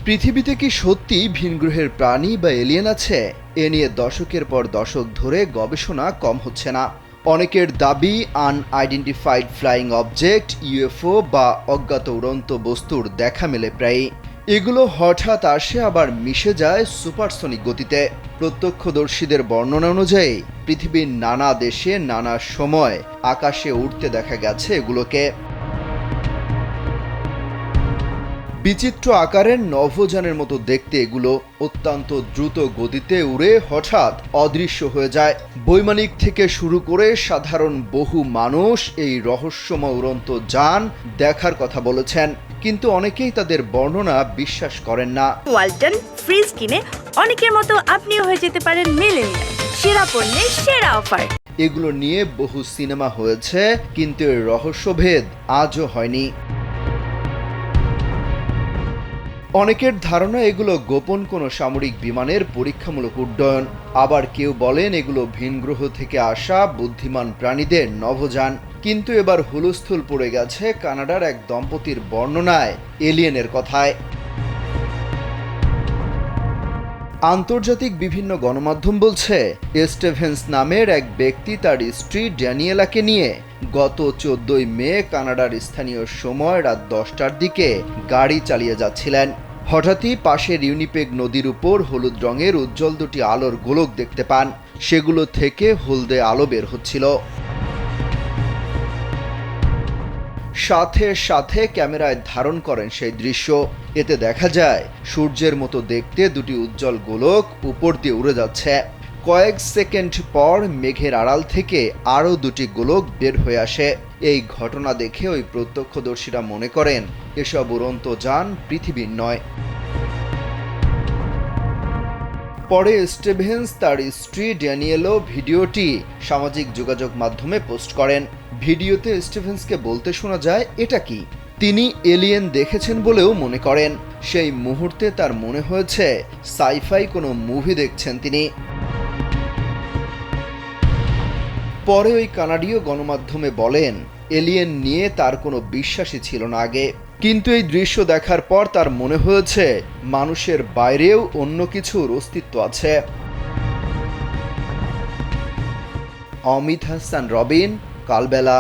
পৃথিবীতে কি সত্যি ভিনগ্রহের প্রাণী বা এলিয়েন আছে? এ নিয়ে দশকের পর দশক ধরে গবেষণা কম হচ্ছে না। অনেকের দাবি আনআইডেন্টিফাইড ফ্লাইং অবজেক্ট, ইউএফও বা অজ্ঞাত উড়ন্ত বস্তুর দেখা মেলে প্রায়ই। এগুলো হঠাৎ আসে আবার মিশে যায় সুপারসনিক গতিতে। প্রত্যক্ষদর্শীদের বর্ণনা অনুযায়ী পৃথিবীর নানা দেশে নানা সময় আকাশে উড়তে দেখা গেছে এগুলোকে। বিচিত্র আকারের নভোযানের মতো দেখতে এগুলো অত্যন্ত দ্রুত গতিতে উড়ে হঠাৎ অদৃশ্য হয়ে যায়। বৈমানিক থেকে শুরু করে সাধারণ বহু মানুষ এই রহস্যময় উড়ন্ত যান দেখার কথা বলেছেন, কিন্তু অনেকেই তাদের বর্ণনা বিশ্বাস করেন না। ওয়ালটন ফ্রিজ কিনে অনেকের মতো আপনিও হয়ে যেতে পারেন মিলেনিয়াল। সেরা পণ্যের সেরা অফার। এগুলো নিয়ে বহু সিনেমা হয়েছে, কিন্তু এর রহস্যভেদ আজও হয়নি। অনেকের ধারণা এগুলো গোপন কোনো সামরিক বিমানের পরীক্ষামূলক উড্ডয়ন। আবার কেউ বলেন এগুলো ভিনগ্রহ থেকে আসা বুদ্ধিমান প্রাণীদের নভোযান। কিন্তু এবার হুলস্থুল পড়ে গেছে কানাডার এক দম্পতির বর্ণনায় এলিয়েনের কথায়। আন্তর্জাতিক বিভিন্ন গণমাধ্যম বলছে, স্টিভেন্স নামের এক ব্যক্তি তার স্ত্রী ড্যানিয়েলাকে নিয়ে গত 14 মে কানাডার স্থানীয় সময় রাত 10টার দিকে গাড়ি চালিয়ে যাচ্ছিলেন। হঠাৎই পাশের ইউনিপেগ নদীর উপর হলুদ রঙের উজ্জ্বল দুটি আলোর গোলক দেখতে পান। সেগুলো থেকে হলদে আলো বের হচ্ছিল। সাথে সাথে ক্যামেরায় ধারণ করেন সেই দৃশ্য। এতে দেখা যায় সূর্যের মতো দেখতে দুটি উজ্জ্বল গোলক উপর দিয়ে উড়ে যাচ্ছে। কয়েক সেকেন্ড পর মেঘের আড়াল থেকে আরও দুটি গোলক বের হয়ে আসে। এই ঘটনা দেখে ওই প্রত্যক্ষদর্শীরা মনে করেন এসব উড়ন্ত যান পৃথিবীর নয়। পরে স্টিভেন্স তার স্ত্রী ড্যানিয়েলও ভিডিওটি সামাজিক যোগাযোগ মাধ্যমে পোস্ট করেন। ভিডিওতে স্টিভেন্সকে বলতে শোনা যায়, এটা কি? তিনি এলিয়েন দেখেছেন বলেও মনে করেন। সেই মুহূর্তে তার মনে হয়েছে সাইফাই কোনো মুভি দেখছেন তিনি। পরে ওই কানাডীয় গণমাধ্যমে বলেন, এলিয়েন নিয়ে তার কোনো বিশ্বাসই ছিল না আগে, কিন্তু এই দৃশ্য দেখার পর তার মনে হয়েছে মানুষের বাইরেও অন্য কিছুর অস্তিত্ব আছে। অমিত হাসান রবিন, কালবেলা।